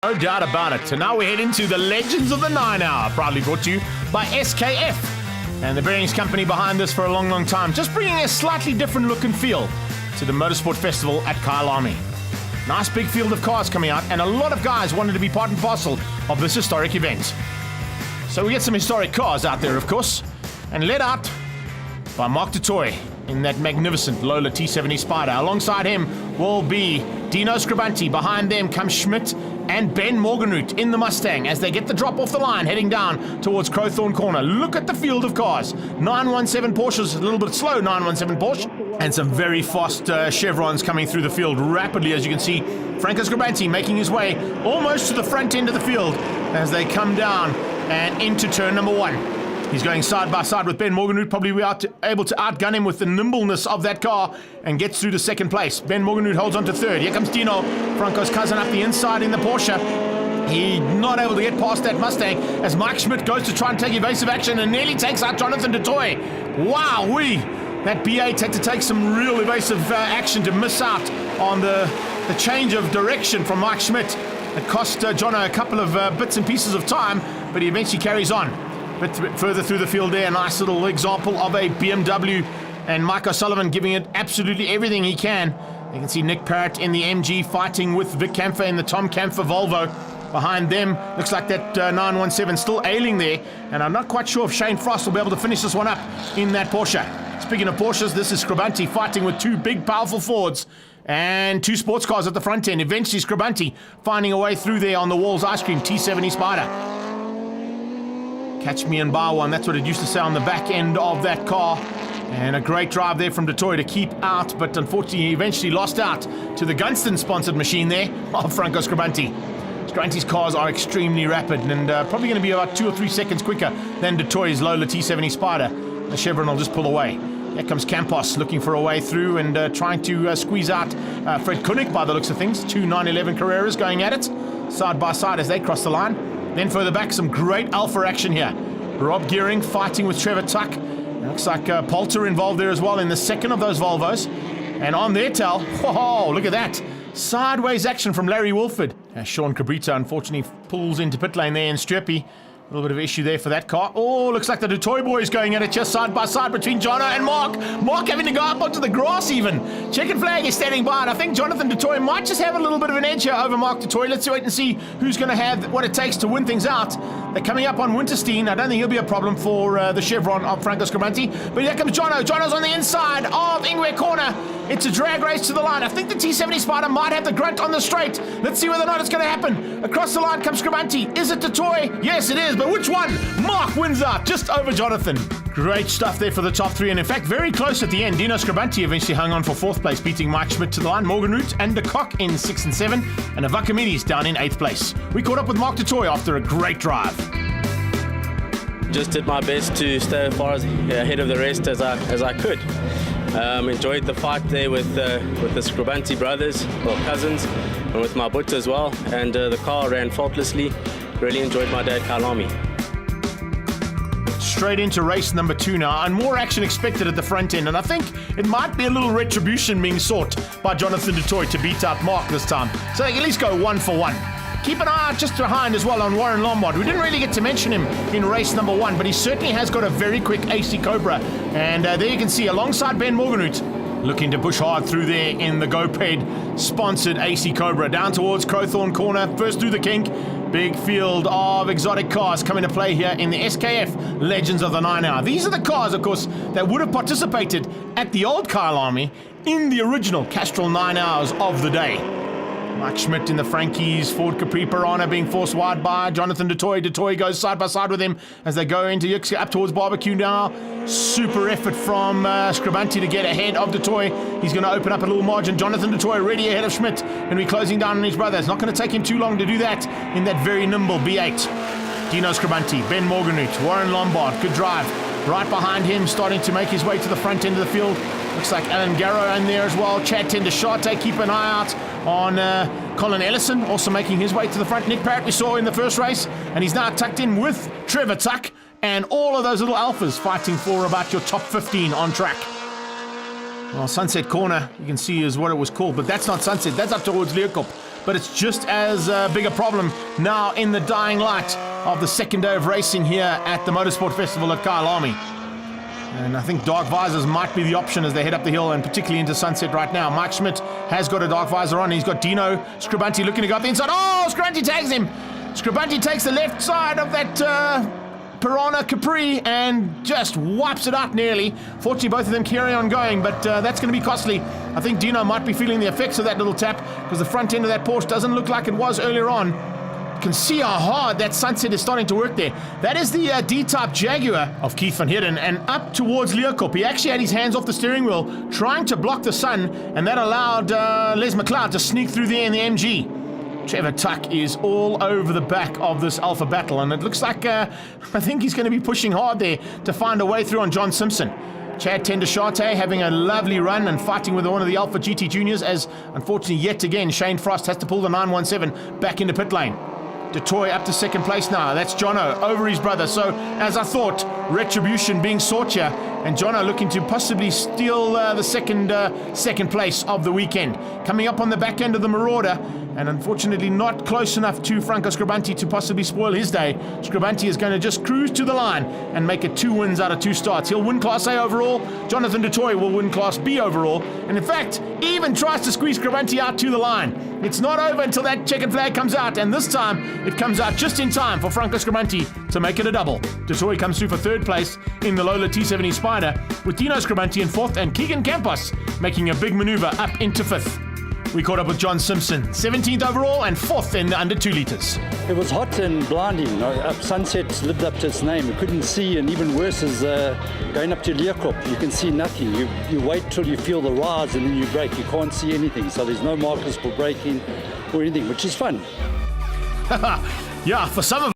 No doubt about it. So now we head into the Legends of the 9 Hour, proudly brought to you by SKF. And the Bearings company behind this for a long, long time, just bringing a slightly different look and feel to the Motorsport Festival at Kyalami. Nice big field of cars coming out, and a lot of guys wanted to be part and parcel of this historic event. So we get some historic cars out there, of course, and led out by Mark du Toit in that magnificent Lola T70 Spider. Alongside him will be Dino Scribanti. Behind them comes Schmidt and Ben Morgenroot in the Mustang as they get the drop off the line heading down towards Crowthorne Corner. Look at the field of cars. 917 Porsches, a little bit slow 917 Porsche, and some very fast Chevrons coming through the field rapidly, as you can see. Franco Scribanti making his way almost to the front end of the field as they come down and into turn number 1. He's going side by side with Ben Morgenroot, probably able to outgun him with the nimbleness of that car and gets through to second place. Ben Morgenroot holds on to third. Here comes Dino, Franco's cousin, up the inside in the Porsche. He's not able to get past that Mustang as Mike Schmidt goes to try and take evasive action and nearly takes out Jonathan du Toit. Wow-wee! That B8 had to take some real evasive action to miss out on the change of direction from Mike Schmidt. It cost Jono a couple of bits and pieces of time, but he eventually carries on. Bit further through the field there, a nice little example of a BMW, and Mike O'Sullivan giving it absolutely everything he can. You can see Nick Parrott in the MG fighting with Vic Camphor in the Tom Camphor Volvo. Behind them, looks like that 917 still ailing there, and I'm not quite sure if Shane Frost will be able to finish this one up in that Porsche. Speaking of Porsches, this is Scribanti fighting with two big, powerful Fords and two sports cars at the front end. Eventually, Scribanti finding a way through there on the Walls Ice Cream T70 Spider. Catch me and buy one, that's what it used to say on the back end of that car. And a great drive there from du Toit to keep out, but unfortunately he eventually lost out to the Gunston-sponsored machine there of Franco Scribanti. Scribanti's cars are extremely rapid and probably going to be about 2 or 3 seconds quicker than du Toit's Lola T70 Spider. The Chevron will just pull away. Here comes Campos looking for a way through and trying to squeeze out Fred Koenig by the looks of things. Two 911 Carreras going at it, side by side as they cross the line. Then further back, some great alpha action here. Rob Gearing fighting with Trevor Tuck. It looks like Poulter involved there as well in the second of those Volvos. And on their tail, whoa, look at that. Sideways action from Larry Wolford. Sean Cabrita unfortunately pulls into pit lane there in Strepy. A little bit of issue there for that car. Oh, looks like the du Toit boys going at it just side by side between Jono and Mark. Mark having to go up onto the grass even. Checkered flag is standing by, and I think Jonathan du Toit might just have a little bit of an edge here over Mark du Toit. Let's wait and see who's going to have what it takes to win things out. They're coming up on Winterstein. I don't think he'll be a problem for the Chevron of Franco Scribanti. But here comes Jono. Jono's on the inside of Ingwe Corner. It's a drag race to the line. I think the T70 Spider might have the grunt on the straight. Let's see whether or not it's going to happen. Across the line comes Scribanti. Is it du Toit? Yes, it is. But which one? Mark wins out just over Jonathan. Great stuff there for the top three. And in fact, very close at the end. Dino Scribanti eventually hung on for 4th place, beating Mike Schmidt to the line. Morgenroot and de Kock in 6 and 7. And Avakamides down in 8th place. We caught up with Mark du Toit after a great drive. Just did my best to stay as far ahead of the rest as I could. Enjoyed the fight there with the Scribanti brothers, or cousins, and with my Butt as well. And the car ran faultlessly. Really enjoyed my day at Kyalami. Straight into race number 2 now, and more action expected at the front end. And I think it might be a little retribution being sought by Jonathan du Toit to beat out Mark this time. So they can at least go 1 for 1. Keep an eye out just behind as well on Warren Lombard. We didn't really get to mention him in race number 1, but he certainly has got a very quick AC Cobra. And there you can see alongside Ben Morgenroot, looking to push hard through there in the GoPed sponsored AC Cobra. Down towards Crowthorne Corner, first through the kink. Big field of exotic cars coming to play here in the SKF Legends of the 9 Hour. These are the cars, of course, that would have participated at the old Kyalami in the original Castrol 9 Hours of the day. Mike Schmidt in the Frankies, Ford Capri Piranha being forced wide by Jonathan du Toit. Du Toit goes side by side with him as they go into up towards Barbecue now. Super effort from Scribanti to get ahead of du Toit. He's going to open up a little margin. Jonathan du Toit already ahead of Schmidt, and we're closing down on his brother. It's not going to take him too long to do that in that very nimble B8. Dino Scribanti, Ben Morgenroot, Warren Lombard, good drive. Right behind him, starting to make his way to the front end of the field. Looks like Alan Garrow in there as well. Chad Tendashate, keep an eye out on Colin Ellison, also making his way to the front. Nick Parrott we saw in the first race, and he's now tucked in with Trevor Tuck, and all of those little alphas fighting for about your top 15 on track. Well, Sunset Corner, you can see is what it was called, but that's not Sunset, that's up towards Leeuwkop. but it's just as big a problem now in the dying light of the second day of racing here at the Motorsport Festival at Kyalami. And I think dark visors might be the option as they head up the hill and particularly into sunset right now. Mike Schmidt has got a dark visor on. He's got Dino Scribante looking to go up the inside. Oh, Scribante tags him. Scribante takes the left side of that Piranha Capri and just wipes it out nearly. Fortunately, both of them carry on going, but that's going to be costly. I think Dino might be feeling the effects of that little tap because the front end of that Porsche doesn't look like it was earlier on. You can see how hard that sunset is starting to work there. That is the D-Type Jaguar of Keith van Heerden, and up towards Leeuwkop. He actually had his hands off the steering wheel trying to block the sun, and that allowed Les McLeod to sneak through there in the MG. Trevor Tuck is all over the back of this Alpha battle, and it looks like I think he's going to be pushing hard there to find a way through on John Simpson. Chad Tendershate having a lovely run and fighting with one of the Alpha GT Juniors, as unfortunately yet again Shane Frost has to pull the 917 back into pit lane. Detroit up to second place now. That's Jono over his brother. So, as I thought, retribution being sought here, and Jono looking to possibly steal the second place of the weekend. Coming up on the back end of the Marauder, and unfortunately not close enough to Franco Scribante to possibly spoil his day. Scribante is going to just cruise to the line and make it 2 wins out of 2 starts. He'll win Class A overall. Jonathan Detroit will win Class B overall, and in fact, even tries to squeeze Scribante out to the line. It's not over until that checkered flag comes out, and this time it comes out just in time for Franco Scribante to make it a double. Detroit comes through for 3rd place in the Lola T70 Spider, with Dino Scribante in 4th and Keegan Campos making a big maneuver up into 5th. We caught up with John Simpson, 17th overall and 4th in the under 2 litres. It was hot and blinding. Sunset lived up to its name. You couldn't see, and even worse is going up to Leeuwkop. You can see nothing. You wait till you feel the rise and then you brake. You can't see anything. So there's no markers for braking or anything, which is fun. Yeah, for some of